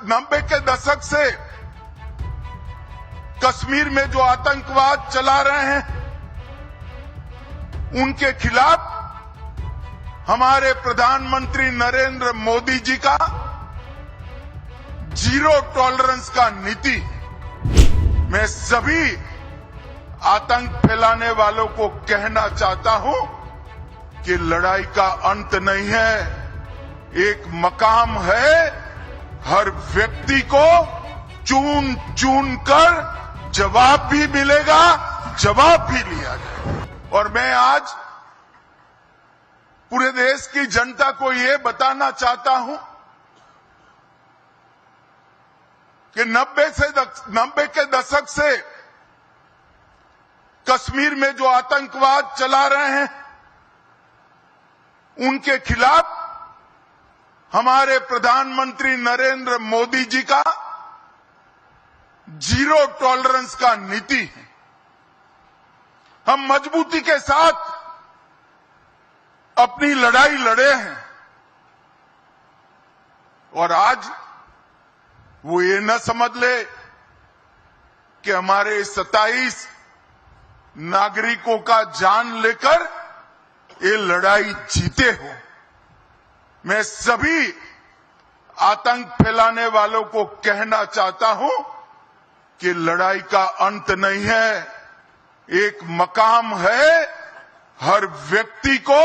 90 के दशक से कश्मीर में जो आतंकवाद चला रहे हैं, उनके खिलाफ हमारे प्रधानमंत्री नरेंद्र मोदी जी का जीरो टॉलरेंस का नीति। मैं सभी आतंक फैलाने वालों को कहना चाहता हूं कि लड़ाई का अंत नहीं है, एक मकाम है। हर व्यक्ति को चुन चुन कर जवाब भी मिलेगा, जवाब भी लिया जाएगा। और मैं आज पूरे देश की जनता को ये बताना चाहता हूं कि 90 के दशक से कश्मीर में जो आतंकवाद चला रहे हैं, उनके खिलाफ हमारे प्रधानमंत्री नरेंद्र मोदी जी का जीरो टॉलरेंस का नीति है। हम मजबूती के साथ अपनी लड़ाई लड़े हैं और आज वो ये न समझ ले कि हमारे 27 नागरिकों का जान लेकर ये लड़ाई जीते हो। मैं सभी आतंक फैलाने वालों को कहना चाहता हूं कि लड़ाई का अंत नहीं है, एक मकाम है। हर व्यक्ति को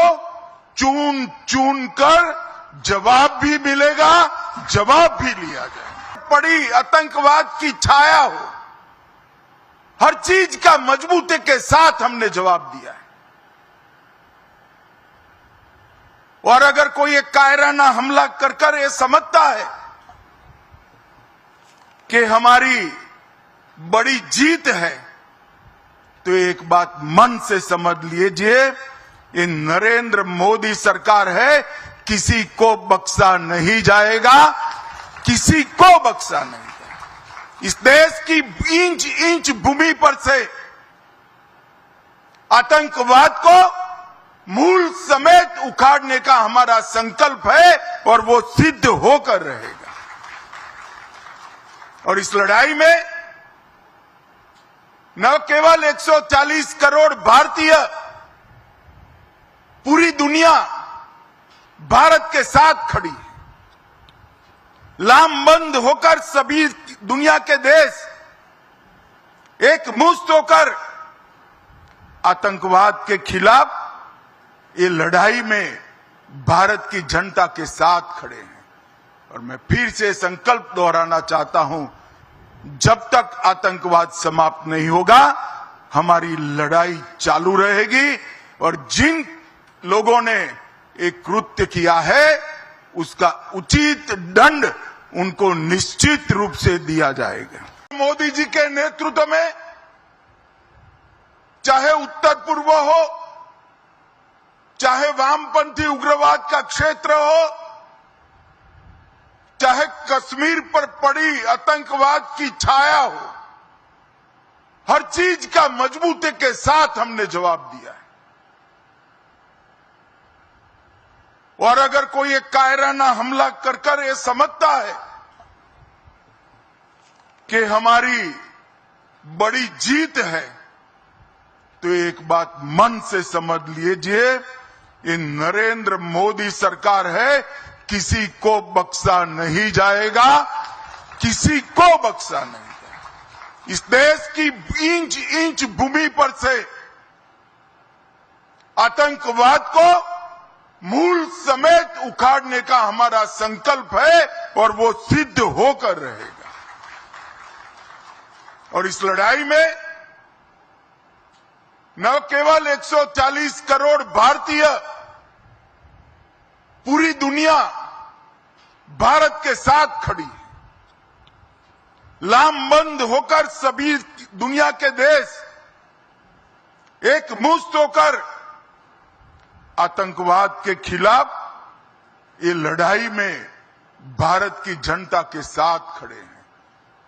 चुन चुन कर जवाब भी मिलेगा, जवाब भी लिया जाएगा। पड़ी आतंकवाद की छाया हो, हर चीज का मजबूती के साथ हमने जवाब दिया है। और अगर कोई एक कायराना हमला कर ये समझता है कि हमारी बड़ी जीत है, तो एक बात मन से समझ लीजिए, ये नरेंद्र मोदी सरकार है, किसी को बख्शा नहीं जाएगा, किसी को बख्शा नहीं जाएगा। इस देश की इंच इंच भूमि पर से आतंकवाद को मूल समेत उखाड़ने का हमारा संकल्प है और वो सिद्ध होकर रहेगा। और इस लड़ाई में न केवल 140 करोड़ भारतीय, पूरी दुनिया भारत के साथ खड़ी है। लामबंद होकर सभी दुनिया के देश एक मुश्त होकर आतंकवाद के खिलाफ ये लड़ाई में भारत की जनता के साथ खड़े हैं। और मैं फिर से संकल्प दोहराना चाहता हूं, जब तक आतंकवाद समाप्त नहीं होगा, हमारी लड़ाई चालू रहेगी। और जिन लोगों ने एक कृत्य किया है, उसका उचित दंड उनको निश्चित रूप से दिया जाएगा। मोदी जी के नेतृत्व में चाहे उत्तर पूर्व हो, चाहे वामपंथी उग्रवाद का क्षेत्र हो, चाहे कश्मीर पर पड़ी आतंकवाद की छाया हो, हर चीज का मजबूती के साथ हमने जवाब दिया है। और अगर कोई एक कायराना हमला कर ये समझता है कि हमारी बड़ी जीत है, तो एक बात मन से समझ लीजिए, ये नरेंद्र मोदी सरकार है, किसी को बख्शा नहीं जाएगा, किसी को बख्शा नहीं जाएगा। इस देश की इंच इंच भूमि पर से आतंकवाद को मूल समेत उखाड़ने का हमारा संकल्प है और वो सिद्ध होकर रहेगा। और इस लड़ाई में न केवल 140 करोड़ भारतीय, पूरी दुनिया भारत के साथ खड़ी है। लामबंद होकर सभी दुनिया के देश एक मुश्त होकर आतंकवाद के खिलाफ ये लड़ाई में भारत की जनता के साथ खड़े हैं।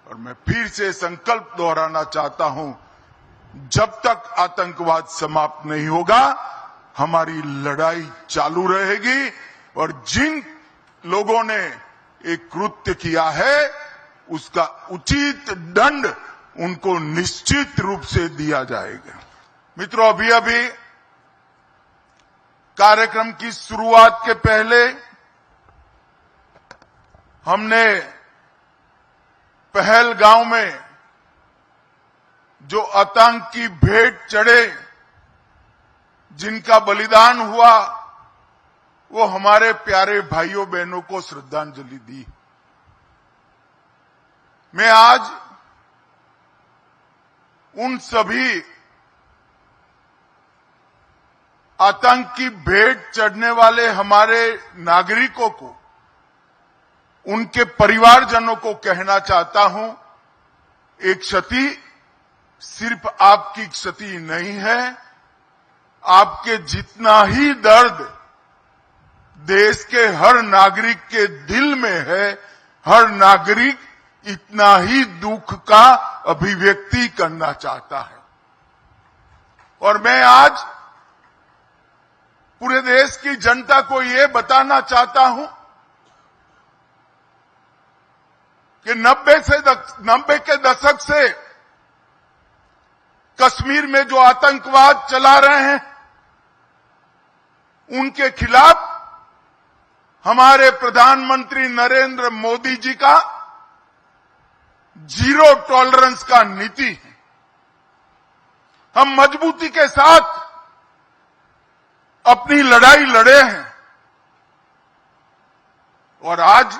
और मैं फिर से संकल्प दोहराना चाहता हूं, जब तक आतंकवाद समाप्त नहीं होगा, हमारी लड़ाई चालू रहेगी। और जिन लोगों ने एक कृत्य किया है, उसका उचित दंड उनको निश्चित रूप से दिया जाएगा। मित्रों, अभी अभी कार्यक्रम की शुरुआत के पहले हमने पहलगांव में जो आतंक की भेंट चढ़े, जिनका बलिदान हुआ, वो हमारे प्यारे भाइयों बहनों को श्रद्धांजलि दी। मैं आज उन सभी आतंक की भेंट चढ़ने वाले हमारे नागरिकों को, उनके परिवारजनों को कहना चाहता हूं, एक क्षति सिर्फ आपकी क्षति नहीं है, आपके जितना ही दर्द देश के हर नागरिक के दिल में है, हर नागरिक इतना ही दुख का अभिव्यक्ति करना चाहता है। और मैं आज पूरे देश की जनता को ये बताना चाहता हूं कि 90 के दशक से कश्मीर में जो आतंकवाद चला रहे हैं, उनके खिलाफ हमारे प्रधानमंत्री नरेंद्र मोदी जी का जीरो टॉलरेंस का नीति है। हम मजबूती के साथ अपनी लड़ाई लड़े हैं और आज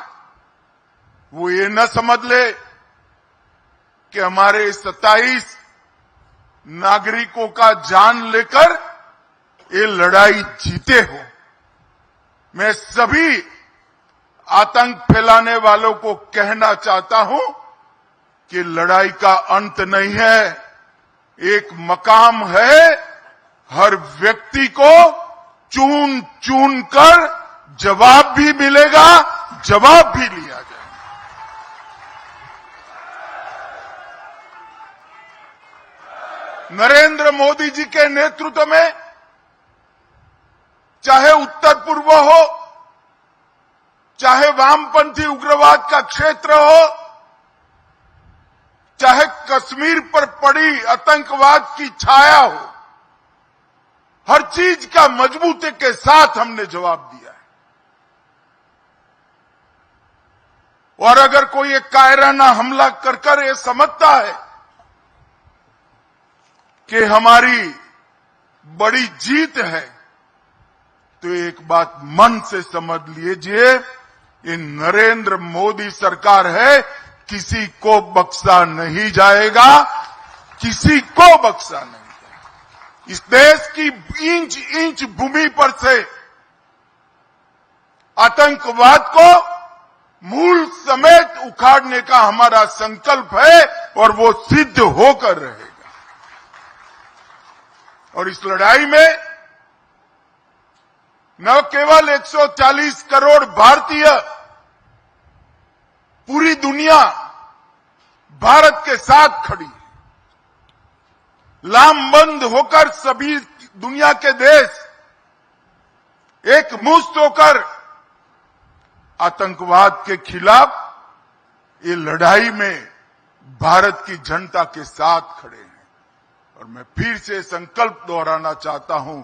वो ये न समझ ले कि हमारे 27 नागरिकों का जान लेकर ये लड़ाई जीते हो। मैं सभी आतंक फैलाने वालों को कहना चाहता हूं कि लड़ाई का अंत नहीं है, एक मकाम है। हर व्यक्ति को चुन चुन कर जवाब भी मिलेगा, जवाब भी लिया जाएगा। नरेंद्र मोदी जी के नेतृत्व में चाहे उत्तर पूर्व हो, चाहे वामपंथी उग्रवाद का क्षेत्र हो, चाहे कश्मीर पर पड़ी आतंकवाद की छाया हो, हर चीज का मजबूती के साथ हमने जवाब दिया है। और अगर कोई एक कायराना हमला कर ये समझता है कि हमारी बड़ी जीत है, तो एक बात मन से समझ लीजिए, ये नरेंद्र मोदी सरकार है, किसी को बख्शा नहीं जाएगा, किसी को बख्शा नहीं जाएगा। इस देश की इंच इंच भूमि पर से आतंकवाद को मूल समेत उखाड़ने का हमारा संकल्प है और वो सिद्ध होकर रहेगा। और इस लड़ाई में न केवल 140 करोड़ भारतीय, पूरी दुनिया भारत के साथ खड़ी है। लामबंद होकर सभी दुनिया के देश एक मुश्त होकर आतंकवाद के खिलाफ ये लड़ाई में भारत की जनता के साथ खड़े हैं। और मैं फिर से संकल्प दोहराना चाहता हूं,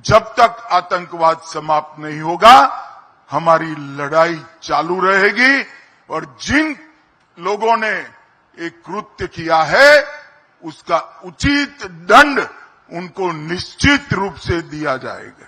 जब तक आतंकवाद समाप्त नहीं होगा, हमारी लड़ाई चालू रहेगी। और जिन लोगों ने एक कृत्य किया है, उसका उचित दंड उनको निश्चित रूप से दिया जाएगा।